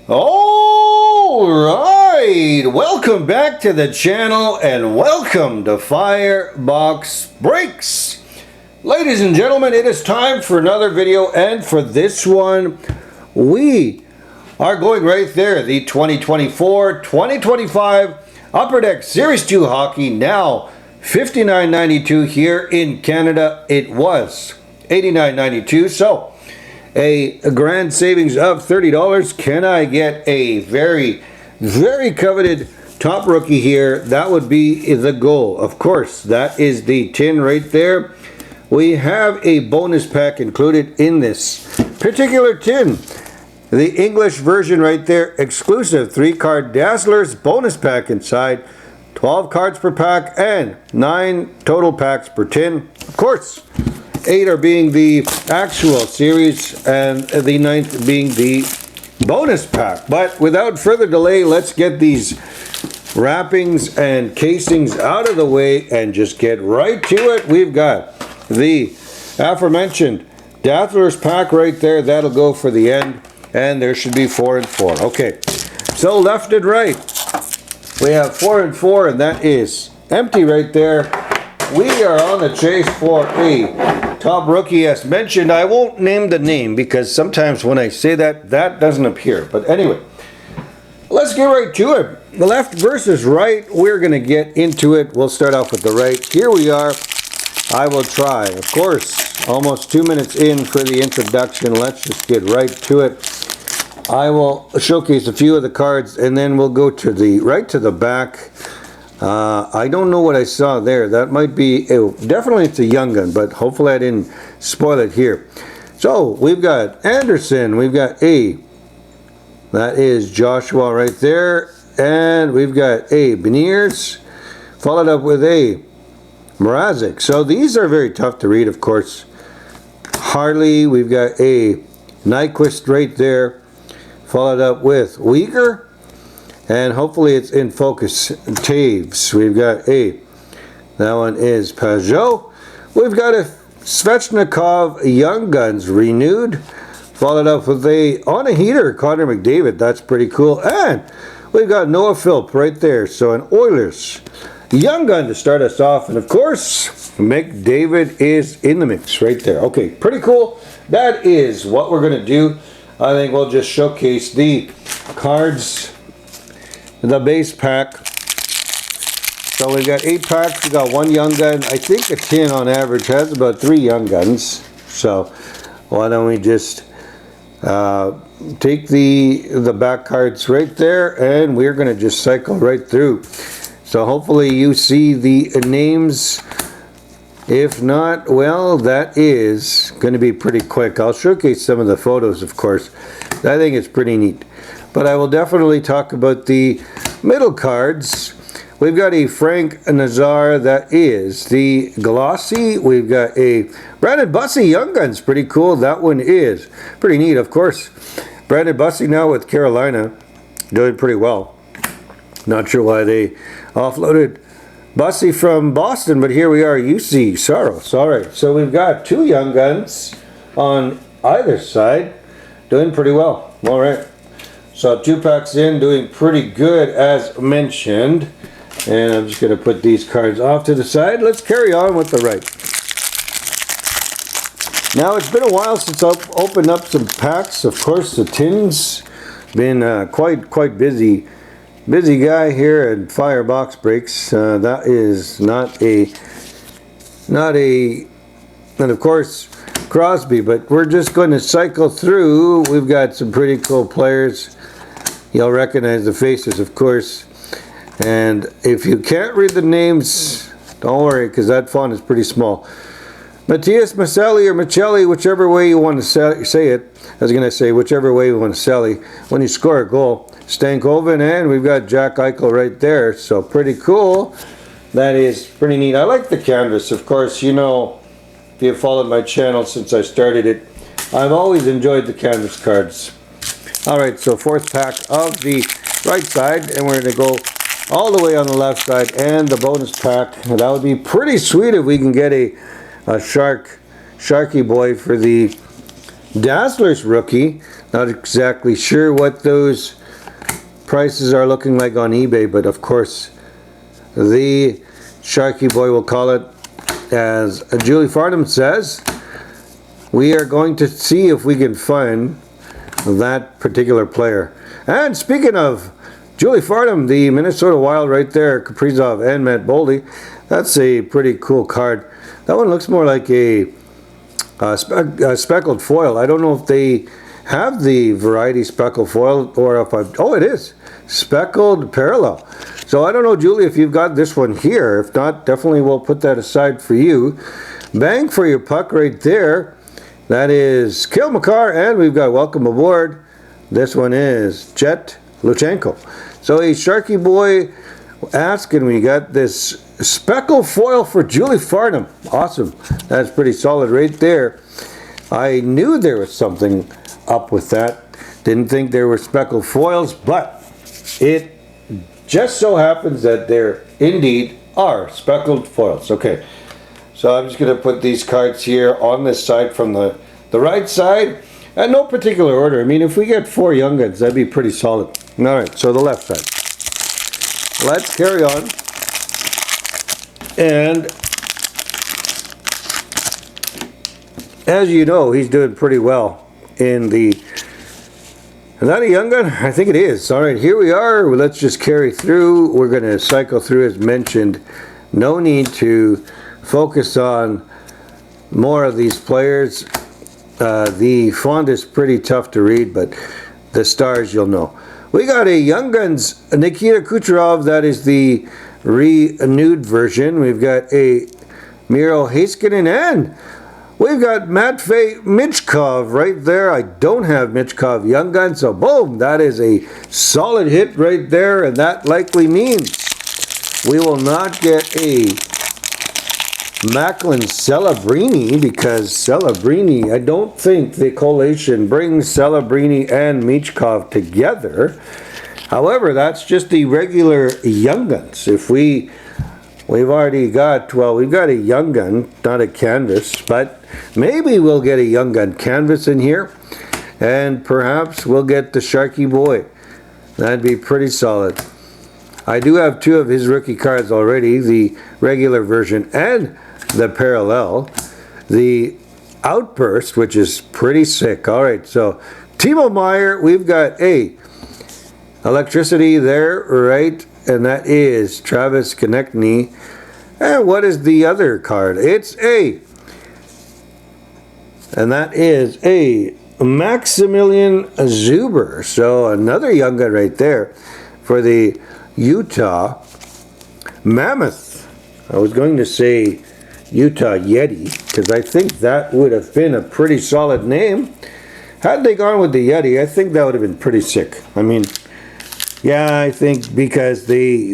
All right, welcome back to the channel and welcome to Firebox Breaks. Ladies and gentlemen, it is time for another video, and for this one we are going right there, the 2024-2025 Upper Deck Series 2 hockey, now $59.92 here in Canada. It was $89.92, so a grand savings of $30. Can I get a very, very coveted top rookie here? That would be the goal. Of course, that is the tin right there. We have a bonus pack included in this particular tin. The English version right there, exclusive 3-card Dazzlers bonus pack inside. 12 cards per pack and 9 total packs per tin. Of course, 8 are being the actual series and the 9th being the bonus pack. But without further delay, let's get these wrappings and casings out of the way and just get right to it. We've got the aforementioned Dazzlers pack right there. That'll go for the end, and there should be 4 and 4. Okay, so left and right, we have 4 and 4, and that is empty right there. We are on the chase for a top rookie, as mentioned. I won't name the name because sometimes when I say that, that doesn't appear. But anyway, let's get right to it. The left versus right, we're going to get into it. We'll start off with the right. Here we are. I will try. Of course, almost 2 minutes in for the introduction. Let's just get right to it. I will showcase a few of the cards and then we'll go to the right to the back. I don't know what I saw there. That might be, definitely it's a young gun, but hopefully I didn't spoil it here. So we've got Anderson, we've got A. That is Joshua right there. And we've got A. Beniers, followed up with A. Mrazek. So these are very tough to read, of course. Harley, we've got A. Nyquist right there, followed up with Uyghur. And hopefully it's in focus. Taves. We've got A. That one is Pajot. We've got a Svechnikov Young Guns renewed. Followed up with a on a heater, Connor McDavid. That's pretty cool. And we've got Noah Philp right there. So an Oilers Young Gun to start us off. And of course, McDavid is in the mix right there. Okay, pretty cool. That is what we're going to do. I think we'll just showcase the cards. The base pack. So we've got 8 packs. We've got 1 Young Gun. I think a tin on average has about 3 Young Guns. So why don't we just take the back cards right there, and we're going to just cycle right through. So hopefully you see the names. If not, well, that is going to be pretty quick. I'll showcase some of the photos, of course. I think it's pretty neat. But I will definitely talk about the middle cards. We've got a Frank Nazar, that is the glossy. We've got a Brandon Bussey Young Guns, pretty cool. That one is pretty neat, of course. Brandon Bussey now with Carolina, doing pretty well. Not sure why they offloaded Bussey from Boston, but here we are, UC Saros. All right, so we've got 2 Young Guns on either side, doing pretty well. All right. So 2 packs in, doing pretty good as mentioned. And I'm just going to put these cards off to the side. Let's carry on with the right. Now it's been a while since I've opened up some packs. Of course, the tins been quite busy. Busy guy here at Firebox Breaks. That is not and of course Crosby, but we're just going to cycle through. We've got some pretty cool players. You'll recognize the faces, of course. And if you can't read the names, don't worry, because that font is pretty small. Matthias Maselli or Michelli, whichever way you want to say it. I was going to say whichever way you want to say when you score a goal. Stankoven, and we've got Jack Eichel right there. So pretty cool. That is pretty neat. I like the canvas, of course. You know, if you've followed my channel since I started it, I've always enjoyed the canvas cards. Alright, so 4th pack of the right side, and we're going to go all the way on the left side, and the bonus pack. That would be pretty sweet if we can get a Sharky boy for the Dazzlers rookie. Not exactly sure what those prices are looking like on eBay, but of course the Sharky Boy will call it, as Julie Farnham says. We are going to see if we can find that particular player. And speaking of Julie Farnham, the Minnesota Wild right there, Kaprizov and Matt Boldy, that's a pretty cool card. That one looks more like a speckled foil. I don't know if they have the variety speckled foil, or if oh, it is speckled parallel. So I don't know, Julie, if you've got this one here. If not, definitely we'll put that aside for you. Bang for your puck right there. That is Kale McCarr, and we've got welcome aboard. This one is Jet Luchenko. So a Sharky Boy asking, we got this speckle foil for Julie Farnham. Awesome. That's pretty solid right there. I knew there was something up with that. Didn't think there were speckled foils, but it just so happens that there indeed are speckled foils. Okay. So I'm just going to put these cards here on this side from the right side. And no particular order. I mean, if we get 4 young guns, that'd be pretty solid. Alright, so the left side. Let's carry on. And as you know, he's doing pretty well in the... Is that a young gun? I think it is. Alright, here we are. Let's just carry through. We're going to cycle through as mentioned. No need to focus on more of these players. The font is pretty tough to read, but the stars you'll know. We got a Young Guns Nikita Kucherov. That is the renewed version. We've got a Miro Heiskanen, and we've got Matvey Michkov right there. I don't have Michkov Young Gun, so boom, that is a solid hit right there, and that likely means we will not get a Macklin Celebrini, because Celebrini, I don't think the collation brings Celebrini and Michkov together. However, that's just the regular Young Guns. If we've already got, well, we've got a Young Gun, not a canvas, but maybe we'll get a Young Gun canvas in here, and perhaps we'll get the Sharky Boy. That'd be pretty solid. I do have 2 of his rookie cards already, the regular version and the parallel. The Outburst, which is pretty sick. Alright, so Timo Meier, we've got a Electricity there, right? And that is Travis Konechny. And what is the other card? It's a... And that is a Maximilian Zuber. So another young gun right there for the Utah Mammoth. I was going to say Utah Yeti, because I think that would have been a pretty solid name. Had they gone with the Yeti, I think that would have been pretty sick. I mean, yeah, I think because they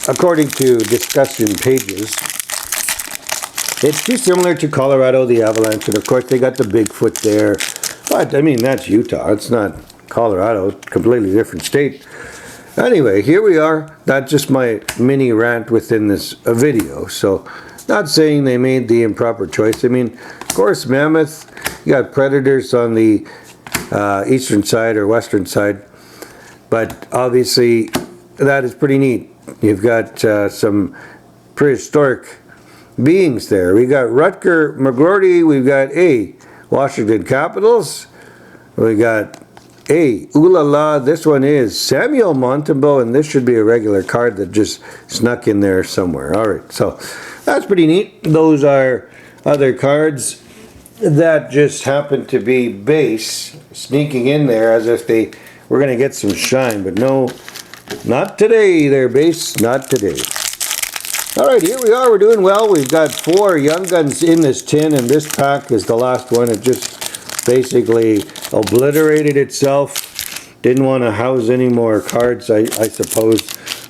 according to discussion pages, it's too similar to Colorado, the Avalanche, and of course they got the Bigfoot there. But, I mean, that's Utah. It's not Colorado. Completely different state. Anyway, here we are. That's just my mini rant within this video. So, not saying they made the improper choice. I mean, of course, Mammoth, you got Predators on the eastern side or western side. But, obviously, that is pretty neat. You've got some prehistoric beings there. We got Rutger McGroarty. We've got a Washington Capitals. We got a ooh la la. This one is Samuel Montembeault, and this should be a regular card that just snuck in there somewhere. All right, so that's pretty neat. Those are other cards that just happen to be base sneaking in there as if they were going to get some shine, but no, not today. They're base, not today. All right, here we are. We're doing well. We've got 4 Young Guns in this tin, and this pack is the last one. It just basically obliterated itself. Didn't want to house any more cards, I suppose.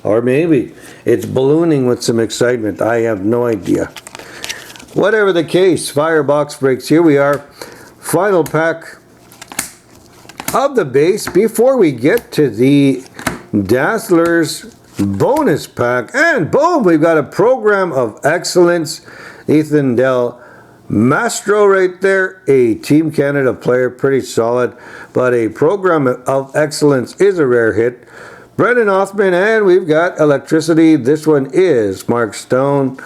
Or maybe it's ballooning with some excitement. I have no idea. Whatever the case, fire box breaks. Here we are. Final pack of the base before we get to the Dazzlers bonus pack, and boom, we've got a program of excellence. Ethan Del Mastro right there, a Team Canada player, pretty solid, but a program of excellence is a rare hit. Brendan Othman, and we've got Electricity. This one is Mark Stone.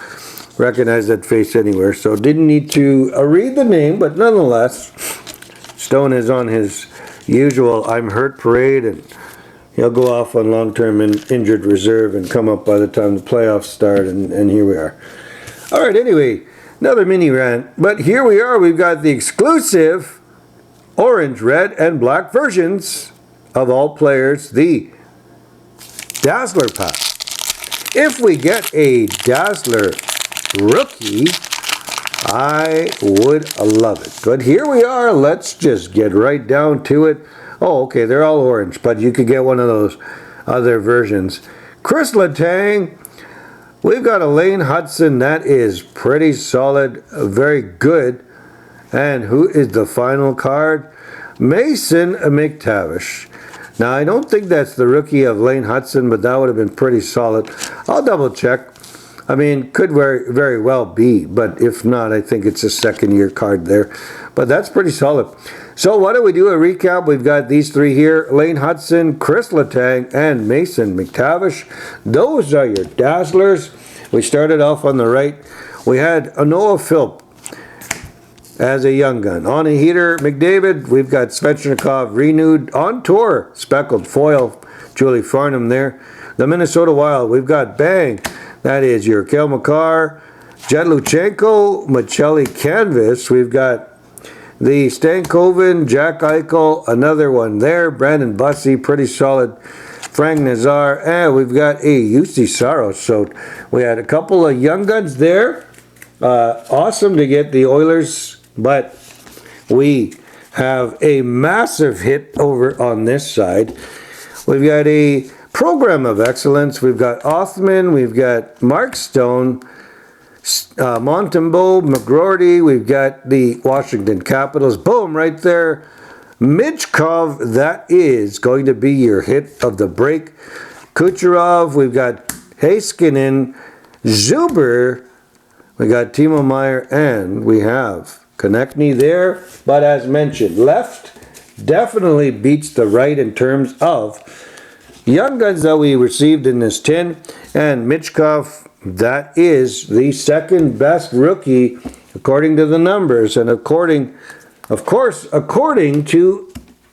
Recognize that face anywhere, so didn't need to read the name, but nonetheless, Stone is on his usual I'm hurt parade, and he'll go off on long-term injured reserve and come up by the time the playoffs start, and here we are. All right, anyway, another mini rant, but here we are. We've got the exclusive orange, red, and black versions of all players, the Dazzler pack. If we get a Dazzler rookie, I would love it. But here we are. Let's just get right down to it. Oh, okay, they're all orange, but you could get one of those other versions. Chris Letang. We've got Elaine Hudson. That is pretty solid, very good. And who is the final card? Mason McTavish. Now, I don't think that's the rookie of Lane Hudson, but that would have been pretty solid. I'll double check. I mean, could very well be, but if not, I think it's a second-year card there. But that's pretty solid. So why don't we do a recap? We've got these three here: Lane Hudson, Chris Letang, and Mason McTavish. Those are your Dazzlers. We started off on the right. We had Noah Philp as a young gun. On a heater, McDavid. We've got Svechnikov renewed on tour. Speckled foil, Julie Farnham there. The Minnesota Wild. We've got Bang. That is your Kale McCarr, Jed Luchenko, Machelli Canvas. We've got the Stankoven, Jack Eichel, another one there. Brandon Bussey, pretty solid. Frank Nazar, and we've got a UC Saros. So we had a couple of young guns there. Awesome to get the Oilers, but we have a massive hit over on this side. We've got a program of excellence. We've got Othman, we've got Mark Stone, Montembeault, McGroarty, we've got the Washington Capitals. Boom, right there. Michkov, that is going to be your hit of the break. Kucherov, we've got Heiskanen, Zuber, we got Timo Meier, and we have Konechny there. But as mentioned, left definitely beats the right in terms of young guns that we received in this tin. And Michkov, that is the second best rookie according to the numbers, and according to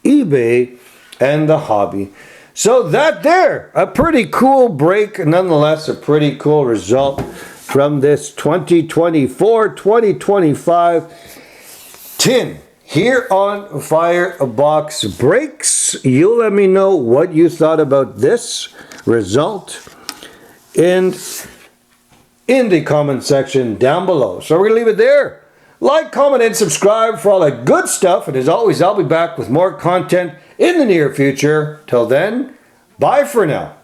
eBay and the hobby. So that there, a pretty cool break, nonetheless a pretty cool result from this 2024-2025 tin here on Firebox Breaks. You let me know what you thought about this result in the comment section down below. So we're going to leave it there. Like, comment, and subscribe for all that good stuff. And as always, I'll be back with more content in the near future. Till then, bye for now.